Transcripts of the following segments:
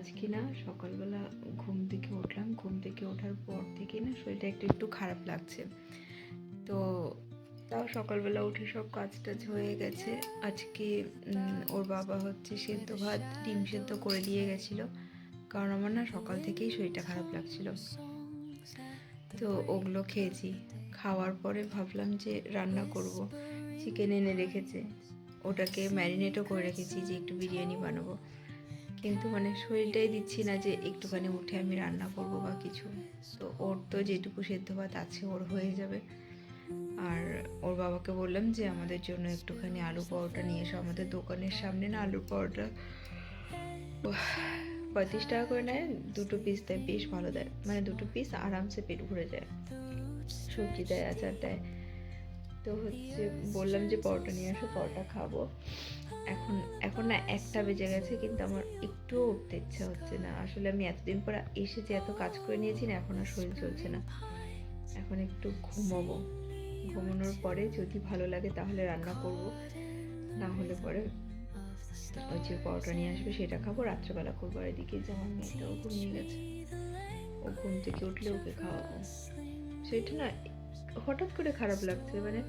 আজকে না সকালবেলা ঘুম থেকে উঠলাম, ঘুম থেকে ওঠার পর থেকে না শরীরটা একটু খারাপ লাগছে। তো তাও সকালবেলা উঠে সব কাজ টাজ হয়ে গেছে। আজকে ওর বাবা হচ্ছে সেদ্ধ ভাত ডিম সেদ্ধ করে দিয়ে গেছিলো, কারণ আমার না সকাল থেকেই শরীরটা খারাপ লাগছিল। তো ওগুলো খেয়েছি। খাওয়ার পরে ভাবলাম যে রান্না করব। চিকেন এনে রেখেছে, ওটাকে ম্যারিনেটও করে রেখেছি যে একটু বিরিয়ানি বানাবো, কিন্তু মানে শরীরটাই দিচ্ছি না যে একটুখানি উঠে আমি রান্না করব বা কিছু। তো ওর তো যেটুকু সেদ্ধ ভাত আছে ওর হয়ে যাবে। আর ওর বাবাকে বললাম যে আমাদের জন্য একটুখানি আলু পরোটা নিয়ে এসো। আমাদের দোকানের সামনে না আলু পরোটা 35 টাকা করে নেয়, 2 পিস দেয়, বেশ ভালো দেয়, মানে 2 পিস আরামসে পেট ভরে যায়, সবজি দেয়, আচার দেয়। তো হচ্ছে বললাম যে পরোটা নিয়ে আসো, পরোটা খাবো। এখন এখন না 1টা বেজে গেছে, কিন্তু আমার একটুও উঠতে ইচ্ছা হচ্ছে না। আসলে আমি এতদিন পর এসেছি, এত কাজ করে নিয়েছি না, এখন আর শরীর চলছে না। এখন একটু ঘুমাবো, ঘুমানোর পরে যদি ভালো লাগে তাহলে রান্না করব, না হলে পরে ওই যে পরোটা নিয়ে আসবে সেটা খাবো, রাত্রেবেলা করবো। আর এদিকে যে আমার মেয়েটাও ঘুমিয়ে গেছে, ও ঘুম থেকে উঠলে ওকে খাওয়াবো। সেটা না হঠাৎ করে খারাপ লাগছে, মানে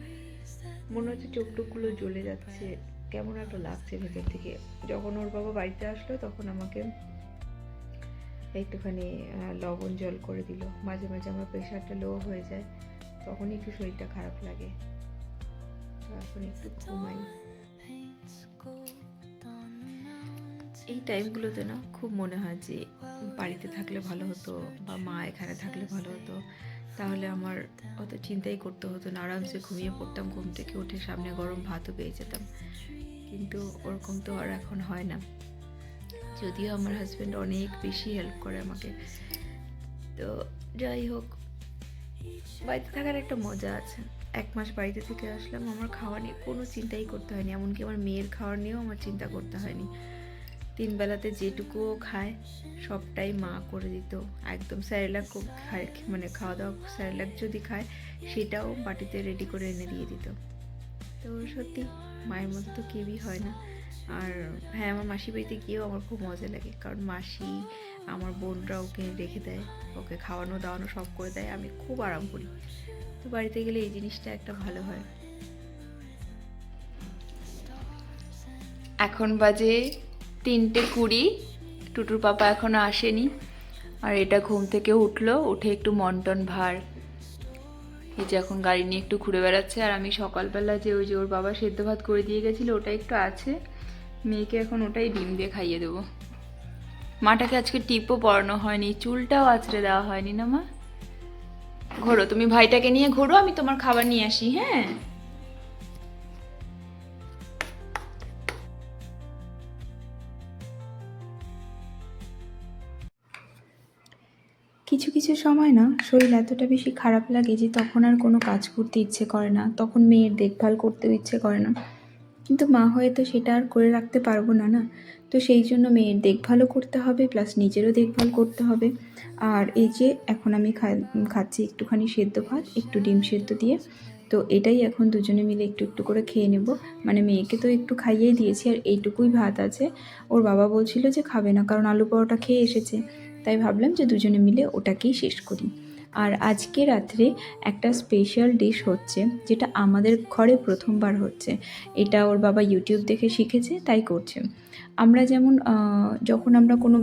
মনে হচ্ছে চোখ টোকগুলো জ্বলে যাচ্ছে, কেমন একটা লাগছে ভেতর থেকে। যখন ওর বাবা বাড়িতে আসলো তখন আমাকে একটুখানি লবণ জল করে দিল। মাঝে মাঝে আমার প্রেশারটা লো হয়ে যায়, তখন একটু শরীরটা খারাপ লাগে। তো এখন একটু ঘুমাই। এই টাইমগুলোতে না খুব মনে হয় যে বাড়িতে থাকলে ভালো হতো, বা মা এখানে থাকলে ভালো হতো, তাহলে আমার অত চিন্তাই করতে হতো না, আরামসে ঘুমিয়ে পড়তাম, ঘুম থেকে উঠে সামনে গরম ভাতও পেয়ে যেতাম। কিন্তু ওরকম তো আর এখন হয় না। যদিও আমার হাজব্যান্ড অনেক বেশি হেল্প করে আমাকে। তো যাই হোক, বাড়িতে থাকার একটা মজা আছে। 1 মাস বাড়িতে থেকে আসলাম, আমার খাওয়া নিয়ে কোনো চিন্তাই করতে হয়নি, এমনকি আমার মেয়ের খাওয়ার নিয়েও আমার চিন্তা করতে হয়নি। 3 বেলাতে যেটুকুও খায় সবটাই মা করে দিত। একদম স্যারেলাক খায়, মানে খাওয়া দাওয়া স্যারেলাক যদি খায় সেটাও বাটিতে রেডি করে এনে দিয়ে দিত। তো সত্যি মায়ের মতো তো কেউই হয় না। আর হ্যাঁ, আমার মাসি বাড়িতে গিয়েও আমার খুব মজা লাগে, কারণ মাসি, আমার বোনরা ওকে রেখে দেয়, ওকে খাওয়ানো দাওয়ানো সব করে দেয়, আমি খুব আরাম করি। তো বাড়িতে গেলে এই জিনিসটা একটা ভালো হয়। এখন বাজে 3:20, টুটুর পাপা এখনো আসেনি। আর এটা ঘুম থেকে উঠলো, উঠে একটু মন্টন ভার, এই যে এখন গাড়ি নিয়ে একটু ঘুরে বেড়াচ্ছে। আর আমি সকালবেলা যে ওই যে ওর বাবা সেদ্ধ ভাত করে দিয়ে গেছিলো ওটা একটু আছে, মেয়েকে এখন ওটাই ডিম দিয়ে খাইয়ে দেবো। মাটাকে আজকে টিপও পরানো হয়নি, চুলটাও আঁচড়ে দেওয়া হয়নি না মা। ঘোরো, তুমি ভাইটাকে নিয়ে ঘোরো, আমি তোমার খাবার নিয়ে আসি। হ্যাঁ, কিছু কিছু সময় না শরীর এতটা বেশি খারাপ লাগে যে তখন আর কোনো কাজ করতে ইচ্ছে করে না, তখন মেয়ের দেখভাল করতেও ইচ্ছে করে না। কিন্তু মা হয়ে তো সেটা আর করে রাখতে পারবো না, না। তো সেই জন্য মেয়ের দেখভালও করতে হবে, প্লাস নিজেরও দেখভাল করতে হবে। আর এই যে এখন আমি খাচ্ছি একটুখানি সেদ্ধ ভাত, একটু ডিম সেদ্ধ দিয়ে। তো এটাই এখন দুজনে মিলে একটু একটু করে খেয়ে নেব। মানে মেয়েকে তো একটু খাইয়েই দিয়েছি, আর এইটুকুই ভাত আছে। ওর বাবা বলছিল যে খাবে না, কারণ আলু পরোটা খেয়ে এসেছে, তাই ভাবলাম যে দুজনে মিলে ওটাকেই শেষ করি। আর আজকে রাত্রে একটা স্পেশাল ডিশ হচ্ছে, যেটা আমাদের ঘরে প্রথমবার হচ্ছে। এটা ওর বাবা ইউটিউব দেখে শিখেছে, তাই করছে। আমরা যেমন যখন আমরা কোনো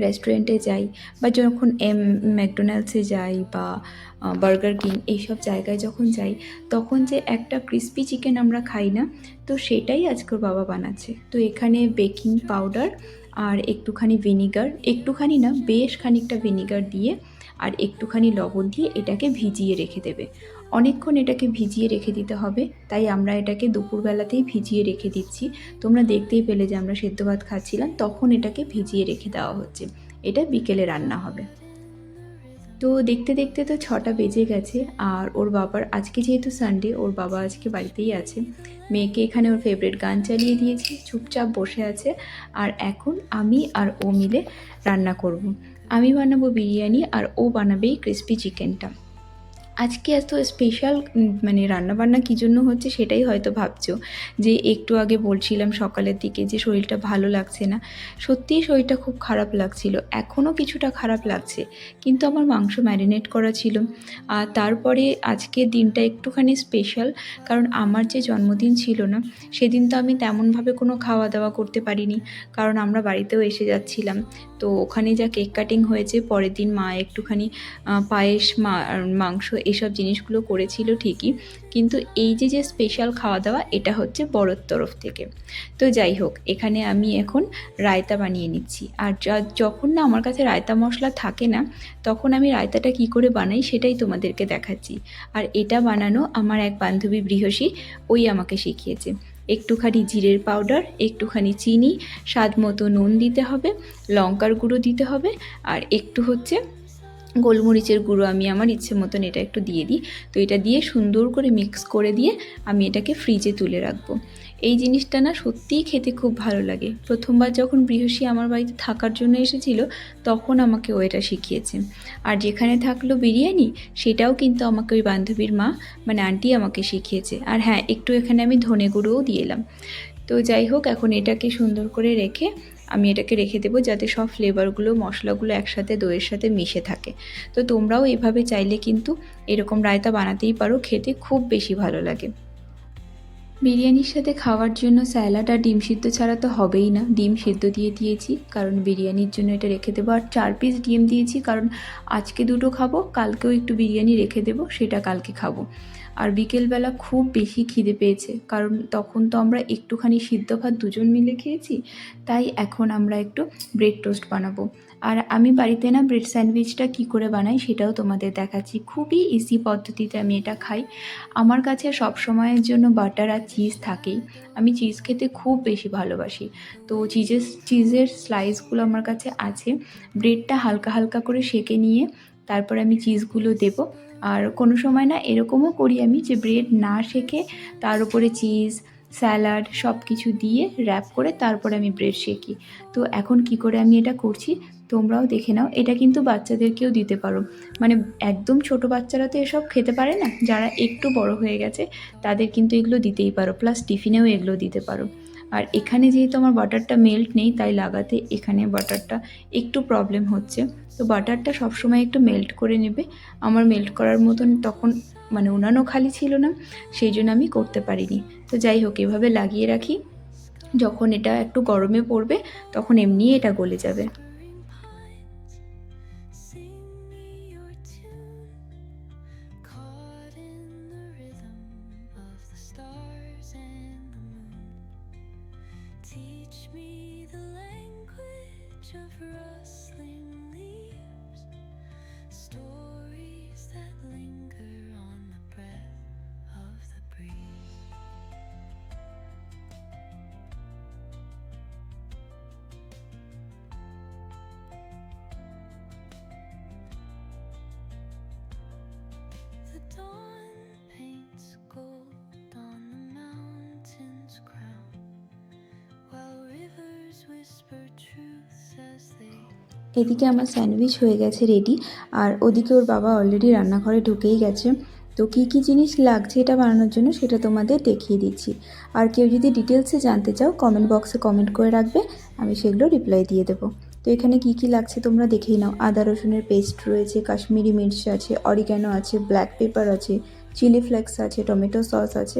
রেস্টুরেন্টে যাই, বা যখন ম্যাকডোনাল্ডসে যাই, বা বার্গার কিং, এইসব জায়গায় যখন যাই, তখন যে একটা ক্রিস্পি চিকেন আমরা খাই না, তো সেটাই আজকে ওর বাবা বানাচ্ছে। তো এখানে বেকিং পাউডার আর একটুখানি ভিনিগার, একটুখানি না বেশ খানিকটা ভিনিগার দিয়ে আর একটুখানি লবণ দিয়ে এটাকে ভিজিয়ে রেখে দেবে। অনেকক্ষণ এটাকে ভিজিয়ে রেখে দিতে হবে, তাই আমরা এটাকে দুপুরবেলাতেই ভিজিয়ে রেখে দিচ্ছি। তোমরা দেখতেই পেলে যে আমরা সেদ্ধ ভাত খাচ্ছিলাম, তখন এটাকে ভিজিয়ে রেখে দেওয়া হচ্ছে। এটা বিকেলে রান্না হবে। তো দেখতে দেখতে তো 6টা বেজে গেছে। আর ওর বাবার আজকে যেহেতু সানডে, ওর বাবা আজকে বাড়িতেই আছে। মেয়েকে এখানে ওর ফেভারিট গান চালিয়ে দিয়েছি, চুপচাপ বসে আছে। আর এখন আমি আর ও মিলে রান্না করব। আমি বানাবো বিরিয়ানি, আর ও বানাবে এই ক্রিস্পি চিকেনটা। আজকে এত স্পেশাল মানে রান্নাবান্না কী জন্য হচ্ছে সেটাই হয়তো ভাবছো, যে একটু আগে বলছিলাম সকালের দিকে যে শরীরটা ভালো লাগছে না। সত্যিই শরীরটা খুব খারাপ লাগছিল, এখনও কিছুটা খারাপ লাগছে, কিন্তু আমার মাংস ম্যারিনেট করা ছিল। আর তারপরে আজকের দিনটা একটুখানি স্পেশাল, কারণ আমার যে জন্মদিন ছিল না, সেদিন তো আমি তেমনভাবে কোনো খাওয়া দাওয়া করতে পারিনি, কারণ আমরা বাড়িতেও এসে যাচ্ছিলাম। তো ওখানে যা কেক কাটিং হয়েছে, পরের দিন মা একটুখানি পায়েস, মাংস এসব জিনিসগুলো করেছিল ঠিকই, কিন্তু এই যে স্পেশাল খাওয়া দাওয়া এটা হচ্ছে বড়োর তরফ থেকে। তো যাই হোক, এখানে আমি এখন রায়তা বানিয়ে নিচ্ছি। আর যখন না আমার কাছে রায়তা মশলা থাকে না, তখন আমি রায়তাটা কি করে বানাই সেটাই তোমাদেরকে দেখাচ্ছি। আর এটা বানানো আমার এক বান্ধবী বৃহসী, ওই আমাকে শিখিয়েছে। একটুখানি জিরের পাউডার, একটুখানি চিনি, স্বাদ মতো নুন দিতে হবে, লঙ্কার গুঁড়ো দিতে হবে, আর একটু হচ্ছে গোলমরিচের গুঁড়ো আমি আমার ইচ্ছে মতন এটা একটু দিয়ে দিই। তো এটা দিয়ে সুন্দর করে মিক্স করে দিয়ে আমি এটাকে ফ্রিজে তুলে রাখবো। এই জিনিসটা না সত্যিই খেতে খুব ভালো লাগে। প্রথমবার যখন বৃহস্পতি আমার বাড়িতে থাকার জন্য এসেছিল, তখন আমাকে ও এটা শিখিয়েছে। আর যেখানে থাকলো বিরিয়ানি, সেটাও কিন্তু আমাকে ওই বান্ধবীর মা মানে আন্টি আমাকে শিখিয়েছে। আর হ্যাঁ, একটু এখানে আমি ধনে গুঁড়োও দিয়ে এলাম। তো যাই হোক, এখন এটাকে সুন্দর করে রেখে আমি এটাকে রেখে দেবো, যাতে সব ফ্লেভারগুলো, মশলাগুলো একসাথে দইয়ের সাথে মিশে থাকে। তো তোমরাও এভাবে চাইলে কিন্তু এরকম রায়তা বানাতেই পারো, খেতে খুব বেশি ভালো লাগে। বিরিয়ানির সাথে খাওয়ার জন্য স্যালাড আর ডিম সিদ্ধ ছাড়া তো হবেই না। ডিম সিদ্ধ দিয়ে দিয়েছি, কারণ বিরিয়ানির জন্য এটা রেখে দেবো। আর 4 পিস ডিম দিয়েছি, কারণ আজকে 2টো খাবো, কালকেও একটু বিরিয়ানি রেখে দেবো, সেটা কালকে খাবো। আর বিকেলবেলা খুব বেশি খিদে পেয়েছে, কারণ তখন তো আমরা একটুখানি সিদ্ধ ভাত দুজন মিলে খেয়েছি, তাই এখন আমরা একটু ব্রেড টোস্ট বানাবো। আর আমি বাড়িতে না ব্রেড স্যান্ডউইচটা কী করে বানাই সেটাও তোমাদের দেখাচ্ছি। খুবই ইজি পদ্ধতিতে আমি এটা খাই। আমার কাছে সব সময়ের জন্য বাটার আর চিজ থাকেই। আমি চিজ খেতে খুব বেশি ভালোবাসি। তো চিজের স্লাইসগুলো আমার কাছে আছে। ব্রেডটা হালকা হালকা করে সেঁকে নিয়ে তারপর আমি চিজগুলো দেবো। আর কোনো সময় না এরকমও করি আমি, যে ব্রেড না সেঁকে তার উপরে চিজ, স্যালাড সব কিছু দিয়ে র্যাপ করে তারপরে আমি ব্রেড সেঁকি। তো এখন কি করে আমি এটা করছি তোমরাও দেখে নাও। এটা কিন্তু বাচ্চাদেরকেও দিতে পারো, মানে একদম ছোট বাচ্চারা তো এসব খেতে পারে না, যারা একটু বড় হয়ে গেছে তাদের কিন্তু এগুলো দিতেই পারো, প্লাস টিফিনেও এগুলো দিতে পারো। আর এখানে যেহেতু আমার বাটারটা মেল্ট নেই, তাই লাগাতে এখানে বাটারটা একটু প্রবলেম হচ্ছে। তো বাটারটা সবসময় একটু মেল্ট করে নেবে। আমার মেল্ট করার মতন তখন মানে উনানও খালি ছিল না, সেই জন্য আমি করতে পারিনি। তো যাই হোক, এভাবে লাগিয়ে রাখি, যখন এটা একটু গরমে পড়বে তখন এমনি এটা গলে যাবে। Teach me the language of rustling leaves, stories that linger on the breath of the breeze. The dawn paints gold on the mountain's crown, while rivers whisper truths as they এদিকে আমার স্যান্ডউইচ হয়ে গেছে ready, আর ওদিকে ওর বাবা already রান্নাঘরে ঢুকেই গেছে। তো কী কী জিনিস লাগছে এটা বানানোর জন্য সেটা তোমাদের দেখিয়ে দিচ্ছি। আর কেউ যদি ডিটেলসে জানতে চাও কমেন্ট বক্সে কমেন্ট করে রাখবে, আমি সেগুলো রিপ্লাই দিয়ে দেবো। তো এখানে কি কি লাগছে তোমরা দেখেই নাও। আদা রসুনের পেস্ট রয়েছে, কাশ্মীরি মির্চ আছে, অরিগ্যানো আছে, ব্ল্যাক পেপার আছে, চিলি ফ্লেক্স আছে, টমেটো সস আছে,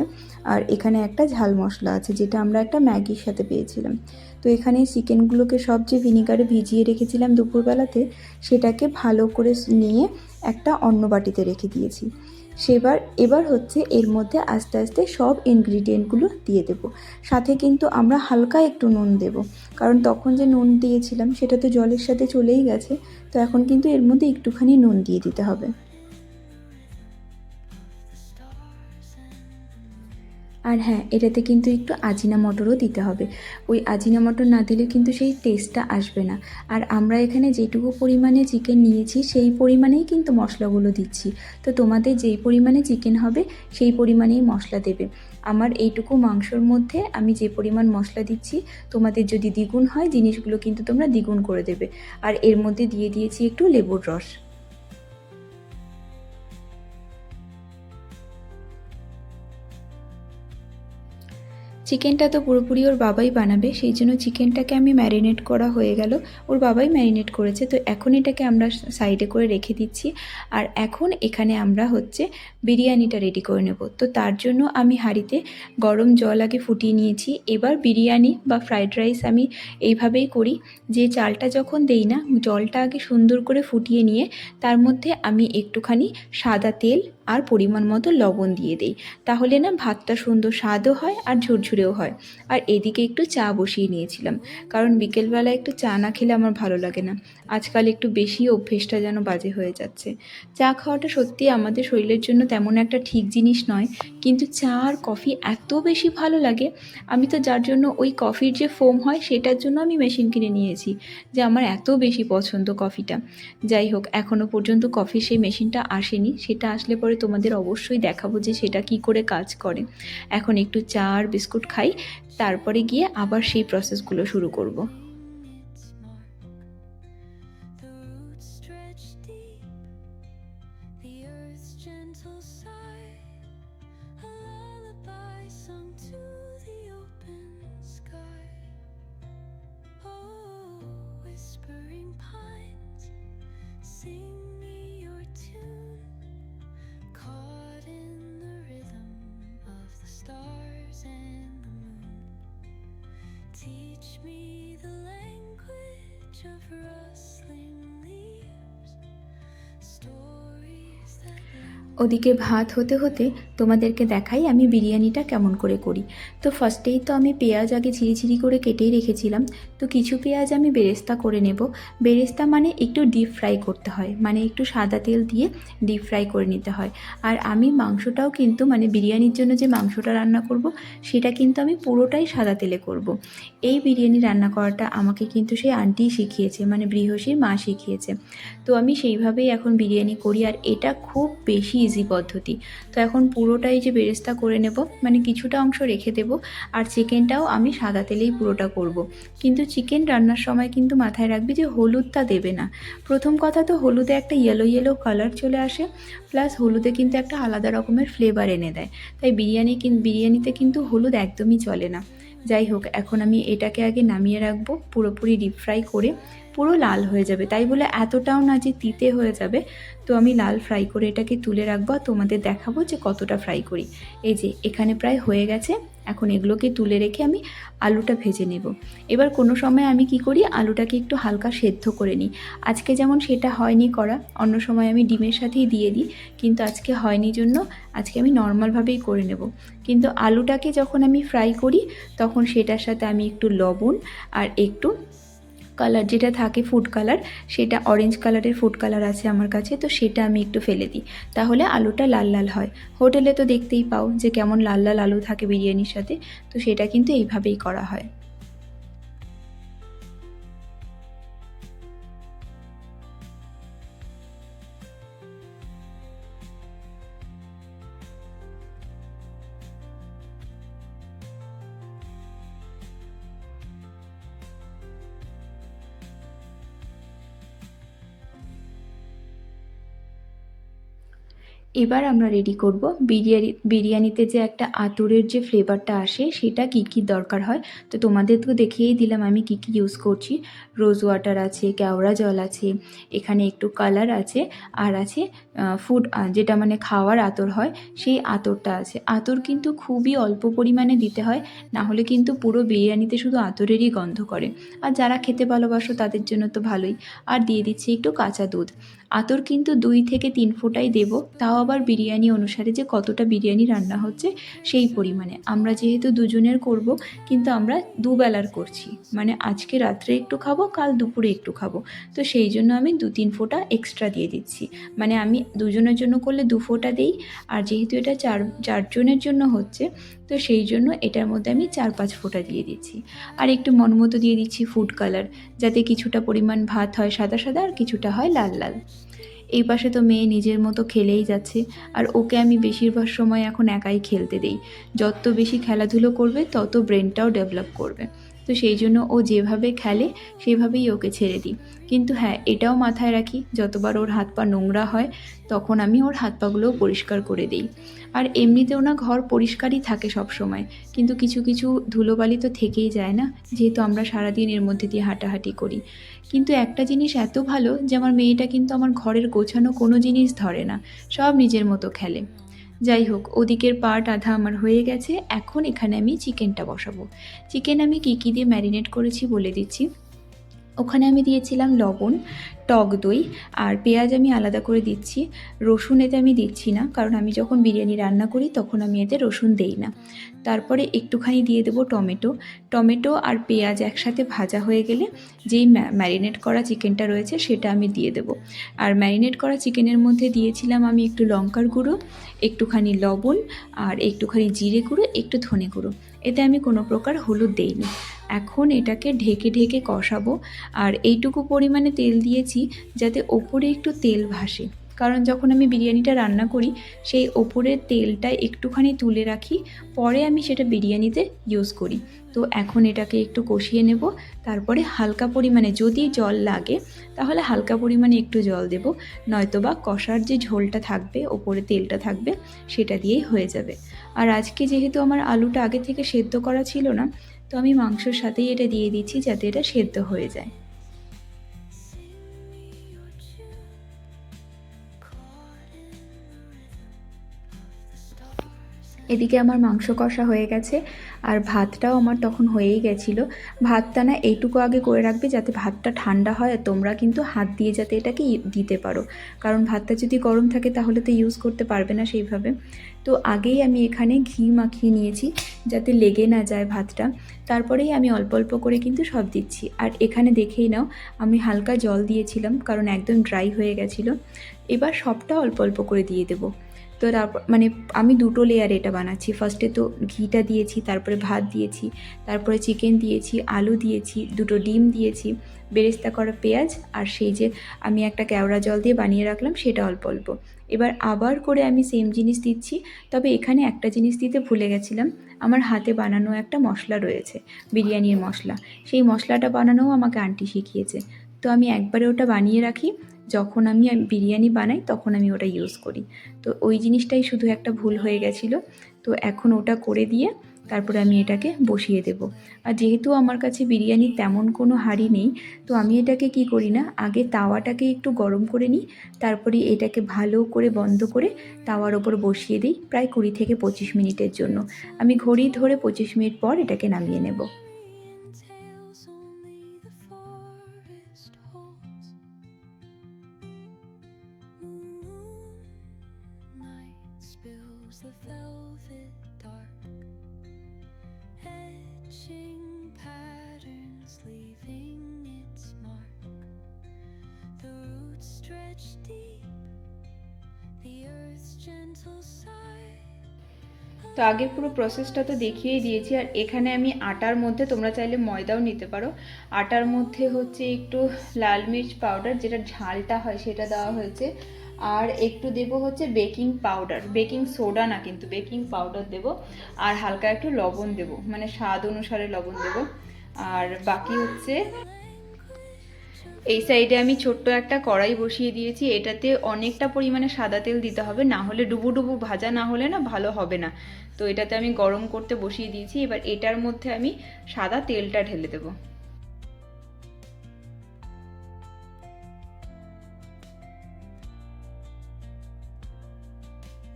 আর এখানে একটা ঝাল মশলা আছে, যেটা আমরা একটা ম্যাগির সাথে পেয়েছিলাম। তো এখানে চিকেনগুলোকে সব যে ভিনিগারে ভিজিয়ে রেখেছিলাম দুপুরবেলাতে, সেটাকে ভালো করে নিয়ে একটা অন্য বাটিতে রেখে দিয়েছি। এবার হচ্ছে এর মধ্যে আস্তে আস্তে সব ইনগ্রিডিয়েন্টগুলো দিয়ে দেব। সাথে কিন্তু আমরা হালকা একটু নুন দেব, কারণ তখন যে নুন দিয়েছিলাম সেটা তো জলের সাথে চলেই গেছে। তো এখন কিন্তু এর মধ্যে একটুখানি নুন দিয়ে দিতে হবে। আর হ্যাঁ, এটাতে কিন্তু একটু আজিনামটরও দিতে হবে। ওই আজিনামটর না দিলে কিন্তু সেই টেস্টটা আসবে না। আর আমরা এখানে যেটুকু পরিমাণে চিকেন নিয়েছি সেই পরিমাণেই কিন্তু মশলাগুলো দিচ্ছি। তো তোমাদের যেই পরিমাণে চিকেন হবে সেই পরিমাণেই মশলা দেবে। আমার এইটুকু মাংসর মধ্যে আমি যে পরিমাণ মশলা দিচ্ছি, তোমাদের যদি দ্বিগুণ হয় জিনিসগুলো কিন্তু তোমরা দ্বিগুণ করে দেবে। আর এর মধ্যে দিয়ে দিয়েছি একটু লেবুর রস। চিকেনটা তো পুরোপুরি ওর বাবাই বানাবে, সেই জন্য চিকেনটাকে আমি ম্যারিনেট করা হয়ে গেল, ওর বাবাই ম্যারিনেট করেছে। তো এখন এটাকে আমরা সাইডে করে রেখে দিচ্ছি। আর এখন এখানে আমরা হচ্ছে বিরিয়ানিটা রেডি করে নেব। তো তার জন্য আমি হাঁড়িতে গরম জল আগে ফুটিয়ে নিয়েছি। এবার বিরিয়ানি বা ফ্রাইড রাইস আমি এইভাবেই করি, যে চালটা যখন দেই না, জলটা আগে সুন্দর করে ফুটিয়ে নিয়ে তার মধ্যে আমি একটুখানি সাদা তেল আর পরিমাণ মতো লবণ দিয়ে দিই। তাহলে না ভাতটা সুন্দর স্বাদও হয় আর ঝুরঝুরেও হয়। আর এদিকে একটু চা বসিয়ে নিয়েছিলাম, কারণ বিকেলবেলা একটু চা না খেলে আমার ভালো লাগে না। আজকাল একটু বেশি অভ্যেসটা যেন বাজে হয়ে যাচ্ছে। চা খাওয়াটা সত্যি আমাদের শরীরের জন্য তেমন একটা ঠিক জিনিস নয়, কিন্তু চা আর কফি এত বেশি ভালো লাগে। আমি তো যার জন্য ওই কফির যে ফোম হয় সেটার জন্য আমি মেশিন কিনে নিয়েছি, যে আমার এত বেশি পছন্দ কফিটা। যাই হোক, এখনও পর্যন্ত কফির সেই মেশিনটা আসেনি, সেটা আসলে পরে তোমাদের অবশ্যই দেখাবো যে সেটা কি করে কাজ করে। এখন একটু চা আর বিস্কুট খাই, তারপরে গিয়ে আবার সেই প্রসেসগুলো শুরু করব। its mark. The roots stretch deep, the earth's gentle sigh, a lullaby sung to the open sky. Oh, whispering pines, sing me your tune, caught in the rhythm of the stars and the moon. Teach me the language of rustling leaves, stories that ওদিকে ভাত হতে হতে তোমাদেরকে দেখাই আমি বিরিয়ানিটা কেমন করে করি। তো ফার্স্টেই তো আমি পেঁয়াজ আগে ঝিরিঝিরি করে কেটেই রেখেছিলাম। তো কিছু পেঁয়াজ আমি বেরেস্তা করে নেব। বেরেস্তা মানে একটু ডিপ ফ্রাই করতে হয়, মানে একটু সাদা তেল দিয়ে ডিপ ফ্রাই করে নিতে হয়। আর আমি মাংসটাও কিন্তু, মানে বিরিয়ানির জন্য যে মাংসটা রান্না করব সেটা কিন্তু আমি পুরোটাই সাদা তেলে করব। এই বিরিয়ানি রান্না করাটা আমাকে কিন্তু সেই আন্টিই শিখিয়েছে, মানে বৃহস্পতির মা শিখিয়েছে। তো আমি সেইভাবেই এখন বিরিয়ানি করি, আর এটা খুব বেশি ইজি পদ্ধতি। তো এখন পুরোটাই যে বেরেস্তা করে নেব, মানে কিছুটা অংশ রেখে দেব। আর চিকেনটাও আমি সাদা তেলেই পুরোটা করব। কিন্তু চিকেন রান্নার সময় কিন্তু মাথায় রাখবি যে হলুদটা দেবে না। প্রথম কথা তো হলুদে একটা ইয়েলো ইয়েলো কালার চলে আসে, প্লাস হলুদে কিন্তু একটা আলাদা রকমের ফ্লেভার এনে দেয়। তাই বিরিয়ানিতে কিন্তু হলুদ একদমই চলে না। যাই হোক, এখন আমি এটাকে আগে নামিয়ে রাখবো, পুরোপুরি ডিপ ফ্রাই করে পুরো লাল হয়ে যাবে, তাই বলে এতটাও না যে তিতে হয়ে যাবে। তো আমি লাল ফ্রাই করে এটাকে তুলে রাখবো, আর তোমাদের দেখাবো যে কতটা ফ্রাই করি। এই যে এখানে প্রায় হয়ে গেছে। এখন এগুলোকে তুলে রেখে আমি আলুটা ভেজে নেব। এবার কোনো সময় আমি কি করি, আলুটাকে একটু হালকা সেদ্ধ করে নিই। আজকে যেমন সেটা হয়নি করা, অন্য সময় আমি ডিমের সাথেই দিয়ে দিই, কিন্তু আজকে হয়নি জন্য আজকে আমি নর্মালভাবেই করে নেব। কিন্তু আলুটাকে যখন আমি ফ্রাই করি তখন সেটার সাথে আমি একটু লবণ আর একটু কালার যেটা থাকে ফুড কালার, সেটা অরেঞ্জ কালারের ফুড কালার আছে আমার কাছে, তো সেটা আমি একটু ফেলে দিই, তাহলে আলুটা লাল লাল হয়। হোটেলে তো দেখতেই পাও যে কেমন লাল লাল আলু থাকে বিরিয়ানির সাথে, তো সেটা কিন্তু এইভাবেই করা হয়। এবার আমরা রেডি করব বিরিয়ানিতে যে একটা আতরের যে ফ্লেভারটা আসে সেটা কি কি দরকার হয়। তো তোমাদের তো দেখিয়েই দিলাম আমি কি কি ইউজ করছি। রোজ ওয়াটার আছে, কেওড়া জল আছে, এখানে একটু কালার আছে, আর আছে ফুড যেটা মানে খাওয়ার আতর হয় সেই আতরটা আছে। আতর কিন্তু খুবই অল্প পরিমাণে দিতে হয়, না হলে কিন্তু পুরো বিরিয়ানিতে শুধু আতরেরই গন্ধ করে। আর যারা খেতে ভালোবাসো তাদের জন্য তো ভালোই। আর দিয়ে দিচ্ছি একটু কাঁচা দুধ। আতর কিন্তু 2 থেকে 3 ফোঁটাই দেবো, তাও আবার বিরিয়ানি অনুসারে যে কতটা বিরিয়ানি রান্না হচ্ছে সেই পরিমাণে। আমরা যেহেতু দুজনের করব, কিন্তু আমরা দুবেলার করছি, মানে আজকে রাত্রে একটু খাবো, কাল দুপুরে একটু খাবো, তো সেই জন্য আমি 2-3 ফোঁটা এক্সট্রা দিয়ে দিচ্ছি। মানে আমি দুজনের জন্য করলে 2 ফোঁটা দিই, আর যেহেতু এটা চারজনের জন্য হচ্ছে, তো সেই জন্য এটার মধ্যে আমি 4-5 ফোঁটা দিয়ে দিচ্ছি। আর একটু মনমতো দিয়ে দিচ্ছি ফুড কালার, যাতে কিছুটা পরিমাণ ভাত হয় সাদা সাদা আর কিছুটা হয় লাল লাল। এই পাশে তো মেয়ে নিজের মতো খেলেই যাচ্ছে, আর ওকে আমি বেশিরভাগ সময় এখন একাই খেলতে দেই। যত বেশি খেলাধুলো করবে তত ব্রেনটাও ডেভেলপ করবে। তো তো সেই জন্য ও যেভাবে খেলে সেভাবেই ওকে ছেড়ে দিই। কিন্তু হ্যাঁ, এটাও মাথায় রাখি যতবার ওর হাত পা নোংরা হয় তখন আমি ওর হাত পাগুলোও পরিষ্কার করে দিই। আর এমনিতেও না ঘর পরিষ্কারই থাকে সব সময়, কিন্তু কিছু কিছু ধুলোবালি তো থেকেই যায় না, যেহেতু আমরা সারাদিন এর মধ্যে দিয়ে হাঁটাহাঁটি করি। কিন্তু একটা জিনিস এত ভালো যে আমার মেয়েটা কিন্তু আমার ঘরের গোছানো কোনো জিনিস ধরে না, সব নিজের মতো খেলে। যাই হোক, ওদিকের পার্ট আধা আমার হয়ে গেছে। এখন এখানে আমি চিকেনটা বসাবো। চিকেন আমি কী কী দিয়ে ম্যারিনেট করেছি বলে দিচ্ছি। ওখানে আমি দিয়েছিলাম লবণ, টক দই আর পেঁয়াজ আমি আলাদা করে দিচ্ছি। রসুন এতে আমি দিচ্ছি না, কারণ আমি যখন বিরিয়ানি রান্না করি তখন আমি এতে রসুন দেই না। তারপরে একটুখানি দিয়ে দেবো টমেটো। টমেটো আর পেঁয়াজ একসাথে ভাজা হয়ে গেলে যেই ম্যারিনেট করা চিকেনটা রয়েছে সেটা আমি দিয়ে দেবো। আর ম্যারিনেট করা চিকেনের মধ্যে দিয়েছিলাম আমি একটু লঙ্কার গুঁড়ো, একটুখানি লবণ আর একটুখানি জিরে গুঁড়ো, একটু ধনে গুঁড়ো। এতে আমি কোনো প্রকার হলুদ দেইনি। এখন এটাকে ঢেকে ঢেকে কষাবো। আর এইটুকু পরিমাণে তেল দিয়েছি যাতে ওপরে একটু তেল ভাসে, কারণ যখন আমি বিরিয়ানিটা রান্না করি সেই ওপরের তেলটা একটুখানি তুলে রাখি, পরে আমি সেটা বিরিয়ানিতে ইউজ করি। তো এখন এটাকে একটু কষিয়ে নেব। তারপরে হালকা পরিমাণে যদি জল লাগে তাহলে হালকা পরিমাণে একটু জল দেব, নয়তোবা কষার যে ঝোলটা থাকবে, ওপরে তেলটা থাকবে, সেটা দিয়েই হয়ে যাবে। আর আজকে যেহেতু আমার আলুটা আগে থেকে সেদ্ধ করা ছিল না, তো আমি মাংসর সাথেই এটা দিয়ে দিচ্ছি যাতে এটা সেদ্ধ হয়ে যায়। এদিকে আমার মাংস কষা হয়ে গেছে আর ভাতটাও আমার তখন হয়েই গেছিলো। ভাতটা না এইটুকু আগে করে রাখবে যাতে ভাতটা ঠান্ডা হয়, আর তোমরা কিন্তু হাত দিয়ে যাতে এটাকে দিতে পারো, কারণ ভাতটা যদি গরম থাকে তাহলে তো ইউজ করতে পারবে না সেইভাবে। তো আগেই আমি এখানে ঘি মাখিয়ে নিয়েছি যাতে লেগে না যায় ভাতটা। তারপরেই আমি অল্প অল্প করে কিন্তু সব দিচ্ছি। আর এখানে দেখেই নাও আমি হালকা জল দিয়েছিলাম, কারণ একদম ড্রাই হয়ে গেছিলো। এবার সবটা অল্প অল্প করে দিয়ে দেবো। তো তারপর মানে আমি দুটো লেয়ার এটা বানাচ্ছি। ফার্স্টে তো ঘিটা দিয়েছি, তারপরে ভাত দিয়েছি, তারপরে চিকেন দিয়েছি, আলু দিয়েছি, দুটো ডিম দিয়েছি, বেরেস্তা করা পেঁয়াজ, আর সেই যে আমি একটা কেওড়া জল দিয়ে বানিয়ে রাখলাম সেটা অল্প অল্প। এবার আবার করে আমি সেম জিনিস দিচ্ছি। তবে এখানে একটা জিনিস দিতে ভুলে গেছিলাম, আমার হাতে বানানো একটা মশলা রয়েছে, বিরিয়ানির মশলা। সেই মশলাটা বানানোও আমাকে আন্টি শিখিয়েছে। তো আমি একবারে ওটা বানিয়ে রাখি, যখন আমি বিরিয়ানি বানাই তখন আমি ওটা ইউজ করি। তো ওই জিনিসটাই শুধু একটা ভুল হয়ে গেছিলো। তো এখন ওটা করে দিয়ে তারপরে আমি এটাকে বসিয়ে দেব। আর যেহেতু আমার কাছে বিরিয়ানির তেমন কোনো হাঁড়ি নেই, তো আমি এটাকে কি করি না, আগে তাওয়াটাকে একটু গরম করে নিই, তারপরে এটাকে ভালো করে বন্ধ করে তাওয়ার ওপর বসিয়ে দিই প্রায় 20 থেকে 25 মিনিটের জন্য। আমি ঘড়ি ধরে 25 মিনিট পর এটাকে নামিয়ে নেব। Tales only the forest holds. Moonlight spills the velvet dark, etching patterns, leaving its mark. The roots stretch deep, the earth's gentle sigh. তো আগের পুরো প্রসেসটা তো দেখিয়েই দিয়েছি। আর এখানে আমি আটার মধ্যে, তোমরা চাইলে ময়দাও নিতে পারো, আটার মধ্যে হচ্ছে একটু লাল মির্চ পাউডার, যেটা ঝালটা হয় সেটা দেওয়া হয়েছে, আর একটু দেবো হচ্ছে বেকিং পাউডার, বেকিং সোডা না কিন্তু বেকিং পাউডার দেবো, আর হালকা একটু লবণ দেবো, মানে স্বাদ অনুসারে লবণ দেবো। আর বাকি হচ্ছে এই সাইডে আমি ছোট্ট একটা কড়াই বসিয়ে দিয়েছি। এটাতে অনেকটা পরিমাণে সাদা তেল দিতে হবে, না হলে ডুবু ডুবু ভাজা না হলে না ভালো হবে না। তো এটাতে আমি গরম করতে বসিয়ে দিয়েছি। এবার এটার মধ্যে আমি সাদা তেলটা ঢেলে দেবো।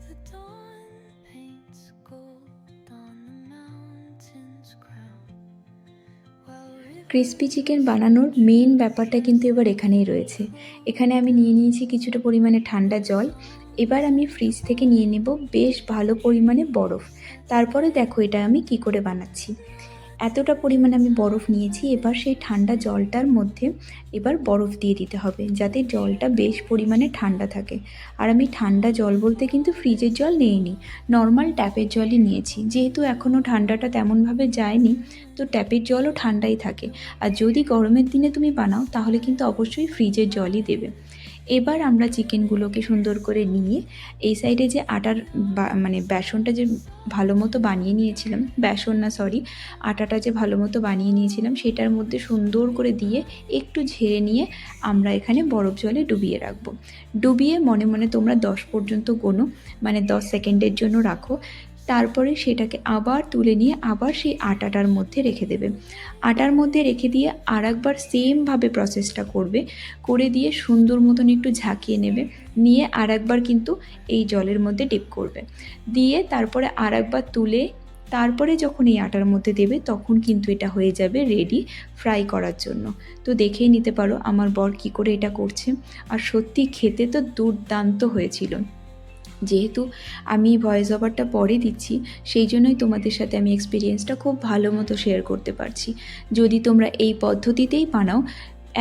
The dawn paints gold on the mountain's crown, while crispy chicken বানানোর মেইন ব্যাপারটা কিন্তু এবার এখানেই রয়েছে। এখানে আমি নিয়ে নিয়েছি কিছুটা পরিমাণে ঠান্ডা জল। এবার আমি ফ্রিজ থেকে নিয়ে নেব বেশ ভালো পরিমাণে বরফ। তারপরে দেখো এটা আমি কি করে বানাচ্ছি। এতটা পরিমাণে আমি বরফ নিয়েছি। এবার সেই ঠান্ডা জলটার মধ্যে এবার বরফ দিয়ে দিতে হবে যাতে জলটা বেশ পরিমাণে ঠান্ডা থাকে। আর আমি ঠান্ডা জল বলতে কিন্তু ফ্রিজের জল নিইনি, নর্মাল ট্যাপের জলই নিয়েছি। যেহেতু এখনও ঠান্ডাটা তেমনভাবে যায়নি, তো ট্যাপের জলও ঠান্ডাই থাকে। আর যদি গরমের দিনে তুমি বানাও তাহলে কিন্তু অবশ্যই ফ্রিজের জলই দেবে। এবার আমরা চিকেনগুলোকে সুন্দর করে নিয়ে এই সাইডে যে আটার মানে বেসনটা যে ভালো মতো বানিয়ে নিয়েছিলাম, বেসন না সরি, আটাটা যে ভালো মতো বানিয়ে নিয়েছিলাম সেটার মধ্যে সুন্দর করে দিয়ে একটু ঝেড়ে নিয়ে আমরা এখানে বরফ জলে ডুবিয়ে রাখবো। ডুবিয়ে মনে মনে তোমরা 10 পর্যন্ত গোনো, মানে 10 সেকেন্ডের জন্য রাখো। তারপরে সেটাকে আবার তুলে নিয়ে আবার সেই আটাটার মধ্যে রেখে দেবে। আটার মধ্যে রেখে দিয়ে আর একবার সেমভাবে প্রসেসটা করবে, করে দিয়ে সুন্দর মতন একটু ঝাঁকিয়ে নেবে, নিয়ে আর একবার কিন্তু এই জলের মধ্যে ডিপ করবে, দিয়ে তারপরে আর একবার তুলে তারপরে যখন এই আটার মধ্যে দেবে তখন কিন্তু এটা হয়ে যাবে রেডি ফ্রাই করার জন্য। তো দেখেই নিতে পারো আমার বর কী করে এটা করছে, আর সত্যি খেতে তো দুর্দান্ত হয়েছিল। যেহেতু আমি ভয়েস ওভারটা পরে দিচ্ছি সেই জন্যই তোমাদের সাথে আমি এক্সপিরিয়েন্সটা খুব ভালো মতো শেয়ার করতে পারছি। যদি তোমরা এই পদ্ধতিতেই বানাও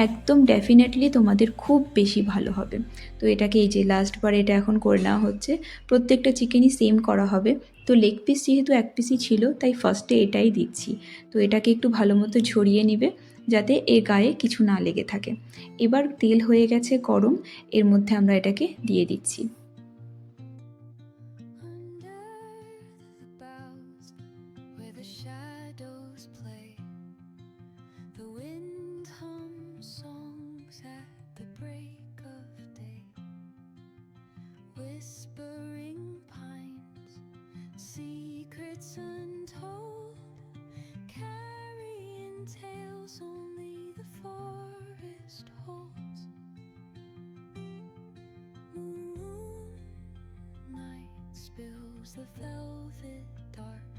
একদম ডেফিনেটলি তোমাদের খুব বেশি ভালো হবে। তো এটাকে এই যে লাস্টবার এটা এখন করে নেওয়া হচ্ছে, প্রত্যেকটা চিকেনই সেম করা হবে। তো লেগ পিস যেহেতু এক পিসই ছিল তাই ফার্স্টে এটাই দিচ্ছি। তো এটাকে একটু ভালো মতো ছড়িয়ে নিবে যাতে এর গায়ে কিছু না লেগে থাকে। এবার তেল হয়ে গেছে গরম, এর মধ্যে আমরা এটাকে দিয়ে দিচ্ছি। Under the boughs where the shadows play, the wind hums songs at the break of day. Whispering pines, secrets untold, carrying tales only the forest holds. Moonlight spills the velvet dark,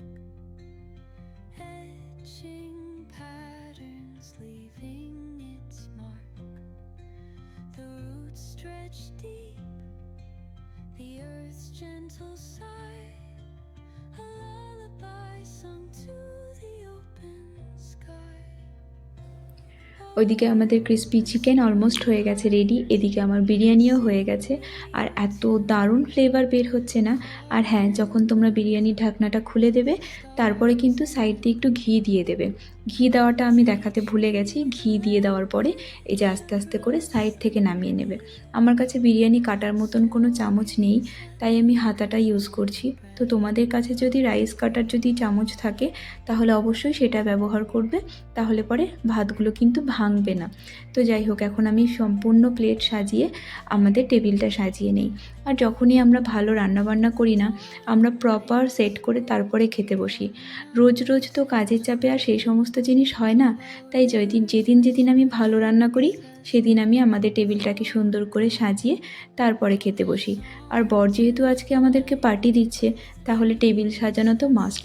etching patterns, leaving its mark. The roots stretch deep, the earth's gentle sigh, a lullaby sung to the open sky. ওইদিকে আমাদের crispy chicken almost হয়ে গেছে ready, এদিকে আমার বিরিয়ানিও হয়ে গেছে। আর এত দারুণ ফ্লেভার বের হচ্ছে না। আর হ্যাঁ, যখন তোমরা বিরিয়ানির ঢাকনাটা খুলে দেবে তারপরে কিন্তু সাইড দিয়ে একটু ঘি দিয়ে দেবে। ঘি দেওয়াটা আমি দেখাতে ভুলে গেছি। ঘি দিয়ে দেওয়ার পরে এই যে আস্তে আস্তে করে সাইড থেকে নামিয়ে নেবে। আমার কাছে বিরিয়ানি কাটার মতন কোনো চামচ নেই, তাই আমি হাতাটা ইউজ করছি। তো তোমাদের কাছে যদি রাইস কাটার যদি চামচ থাকে তাহলে অবশ্যই সেটা ব্যবহার করবে, তাহলে পরে ভাতগুলো কিন্তু ভাঙবে না। তো যাই হোক, এখন আমি সম্পূর্ণ প্লেট সাজিয়ে আমাদের টেবিলটা সাজিয়ে নেই। আর যখনই আমরা ভালো রান্নাবান্না করি না, আমরা প্রপার সেট করে তারপরে খেতে বসি। রোজ রোজ তো কাজের চাপে আর সেই সমস্ত জিনিস হয় না, তাই যেদিন আমি ভালো রান্না করি সেদিন আমি আমাদের টেবিলটাকে সুন্দর করে সাজিয়ে তারপরে খেতে বসি। আর বর যেহেতু আজকে আমাদেরকে পার্টি দিচ্ছে তাহলে টেবিল সাজানো তো মাস্ট।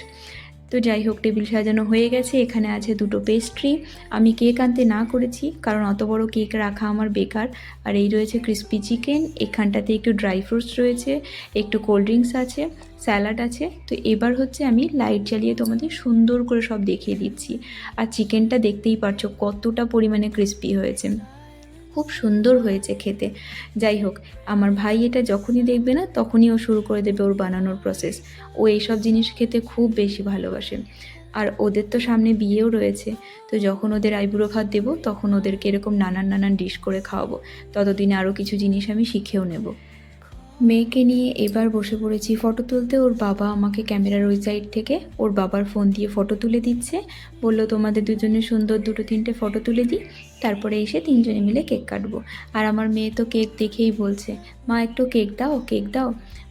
তো যাই হোক, টেবিল সাজানো হয়ে গেছে। এখানে আছে 2টো পেস্ট্রি। আমি কেক আনতে না করেছি কারণ অত বড় কেক রাখা আমার বেকার। আর এই রয়েছে ক্রিস্পি চিকেন, এখানটাতে একটু ড্রাই ফ্রুটস রয়েছে, একটু কোল্ড ড্রিঙ্কস আছে, স্যালাড আছে। তো এবার হচ্ছে আমি লাইট জ্বালিয়ে তোমাদের সুন্দর করে সব দেখিয়ে দিচ্ছি। আর চিকেনটা দেখতেই পারছো কতটা পরিমাণে ক্রিস্পি হয়েছে, খুব সুন্দর হয়েছে খেতে। যাই হোক, আমার ভাই এটা যখনই দেখবে না তখনই ও শুরু করে দেবে ওর বানানোর প্রসেস। ও এইসব জিনিস খেতে খুব বেশি ভালোবাসে। আর ওদের তো সামনে বিয়েও রয়েছে, তো যখন ওদের আইবুড়ো ভাত দেবো তখন ওদেরকে এরকম নানান ডিশ করে খাওয়াবো। ততদিনে আরও কিছু জিনিস আমি শিখেও নেব। মেয়েকে নিয়ে এবার বসে পড়েছি ফটো তুলতে। ওর বাবা আমাকে ক্যামেরার ওই সাইড থেকে ওর বাবার ফোন দিয়ে ফটো তুলে দিচ্ছে। বললো তোমাদের দুজনে সুন্দর 2-3টে ফটো তুলে দিই, তারপরে এসে 3জনে মিলে কেক কাটবো। আর আমার মেয়ে তো কেক দেখেই বলছে, মা একটু কেক দাও, কেক দাও।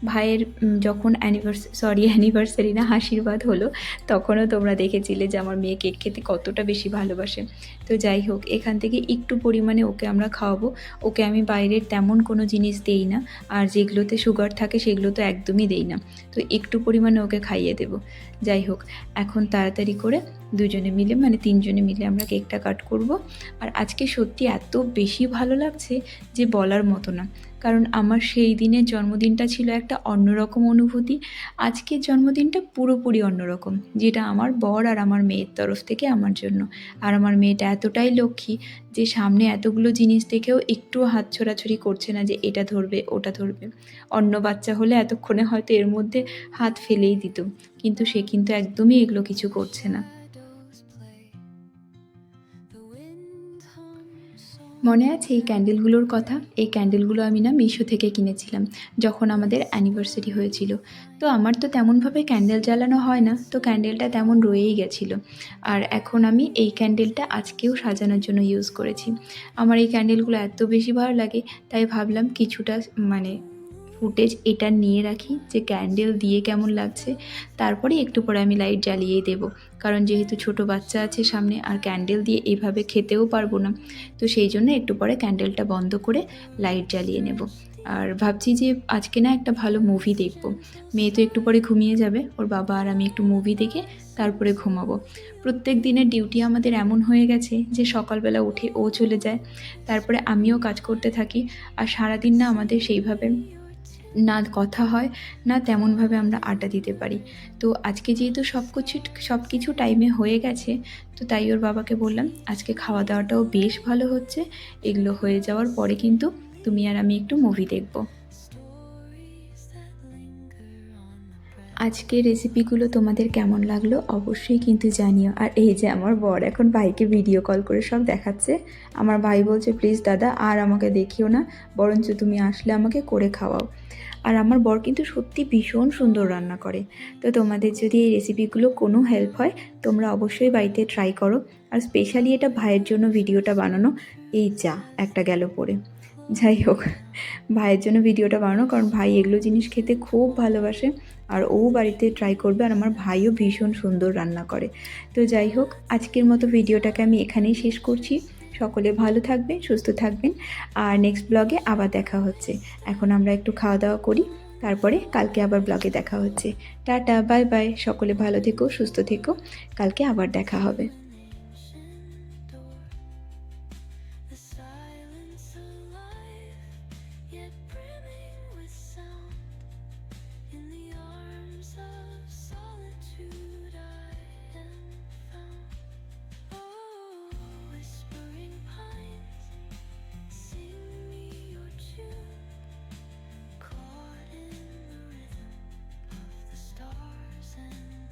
ভাইয়ের যখন অ্যানিভার্সারি না, আশীর্বাদ হলো, তখনও তোমরা দেখেছিলে যে আমার মেয়ে কেক খেতে কতটা বেশি ভালোবাসে। তো যাই হোক, এখান থেকে একটু পরিমাণে ওকে আমরা খাওয়াবো। ওকে আমি বাইরের তেমন কোনো জিনিস দেই না, আর যেগুলোতে সুগার থাকে সেগুলো তো একদমই দেই না। তো একটু পরিমাণে ওকে খাইয়ে দেব। যাই হোক, এখন তাড়াতাড়ি করে 2জনে মিলে মানে 3জনে মিলে আমরা কেকটা কাট করব। আর আজকে সত্যি এত বেশি ভালো লাগছে যে বলার মতো না, কারণ আমার সেই দিনের জন্মদিনটা ছিল একটা অন্যরকম অনুভূতি। আজকের জন্মদিনটা পুরোপুরি অন্যরকম, যেটা আমার বর আর আমার মেয়ের তরফ থেকে আমার জন্য। আর আমার মেয়েটা এতটাই লক্ষ্মী যে সামনে এতগুলো জিনিস দেখেও একটুও হাত ছোড়াছুড়ি করছে না যে এটা ধরবে ওটা ধরবে। অন্য বাচ্চা হলে এতক্ষণে হয়তো এর মধ্যে হাত ফেলেই দিত, কিন্তু সে কিন্তু একদমই এগুলো কিছু করছে না। Shadows play, the wind hums songs মনে আছে এই ক্যান্ডেলগুলোর কথা? এই ক্যান্ডেলগুলো আমি না মিশো থেকে কিনেছিলাম যখন আমাদের অ্যানিভার্সারি হয়েছিল। তো আমার তো তেমনভাবে ক্যান্ডেল জ্বালানো হয় না, তো ক্যান্ডেলটা তেমন রয়েই গেছিলো। আর এখন আমি এই ক্যান্ডেলটা আজকেও সাজানোর জন্য ইউজ করেছি। আমার এই ক্যান্ডেলগুলো এত বেশি ভালো লাগে, তাই ভাবলাম কিছুটা মানে ফুটেজ এটা নিয়ে রাখি যে ক্যান্ডেল দিয়ে কেমন লাগছে। তারপরে একটু পরে আমি লাইট জ্বালিয়েই দেবো, কারণ যেহেতু ছোট বাচ্চা আছে সামনে, আর ক্যান্ডেল দিয়ে এইভাবে খেতেও পারবো না। তো সেই জন্য একটু পরে ক্যান্ডেলটা বন্ধ করে লাইট জ্বালিয়ে নেব। আর ভাবছি যে আজকে না একটা ভালো মুভি দেখব। মেয়ে তো একটু পরে ঘুমিয়ে যাবে, ওর বাবা আর আমি একটু মুভি দেখে তারপরে ঘুমাবো। প্রত্যেক দিনের ডিউটি আমাদের এমন হয়ে গেছে যে সকালবেলা উঠে ও চলে যায়, তারপরে আমিও কাজ করতে থাকি। আর সারাদিন না আমাদের সেইভাবে না কথা হয়, না তেমনভাবে আমরা আড্ডা দিতে পারি। তো আজকে যেহেতু সব কিছু টাইমে হয়ে গেছে, তো তাই ওর বাবাকে বললাম আজকে খাওয়া দাওয়াটাও বেশ ভালো হচ্ছে, এগুলো হয়ে যাওয়ার পরে কিন্তু তুমি আর আমি একটু মুভি দেখব। আজকের রেসিপিগুলো তোমাদের কেমন লাগলো অবশ্যই কিন্তু জানিও। আর এই যে আমার বর এখন ভাইকে ভিডিও কল করে সব দেখাচ্ছে। আমার ভাই বলছে প্লিজ দাদা আর আমাকে দেখিও না, বরঞ্চ তুমি আসলে আমাকে করে খাওয়াও। আর আমার বর কিন্তু সত্যি ভীষণ সুন্দর রান্না করে। তো তোমাদের যদি এই রেসিপিগুলো কোনো হেল্প হয়, তোমরা অবশ্যই বাড়িতে ট্রাই করো। আর স্পেশালি এটা ভাইয়ের জন্য ভিডিওটা বানানো। এই যা একটা গেল পড়ে। যাই হোক, ভাইয়ের জন্য ভিডিওটা বানানো, কারণ ভাই এগুলো জিনিস খেতে খুব ভালোবাসে। আর ও বাড়িতে ট্রাই করবে, আর আমার ভাইও ভীষণ সুন্দর রান্না করে। তো যাই হোক, আজকের মতো ভিডিওটাকে আমি এখানেই শেষ করছি। সকলে ভালো থাকবেন, সুস্থ থাকবেন, আর নেক্সট ব্লগে আবার দেখা হচ্ছে। এখন আমরা একটু খাওয়া দাওয়া করি, তারপরে কালকে আবার ব্লগে দেখা হচ্ছে। টাটা, বাই বাই, সকলে ভালো থেকো, সুস্থ থেকো, কালকে আবার দেখা হবে।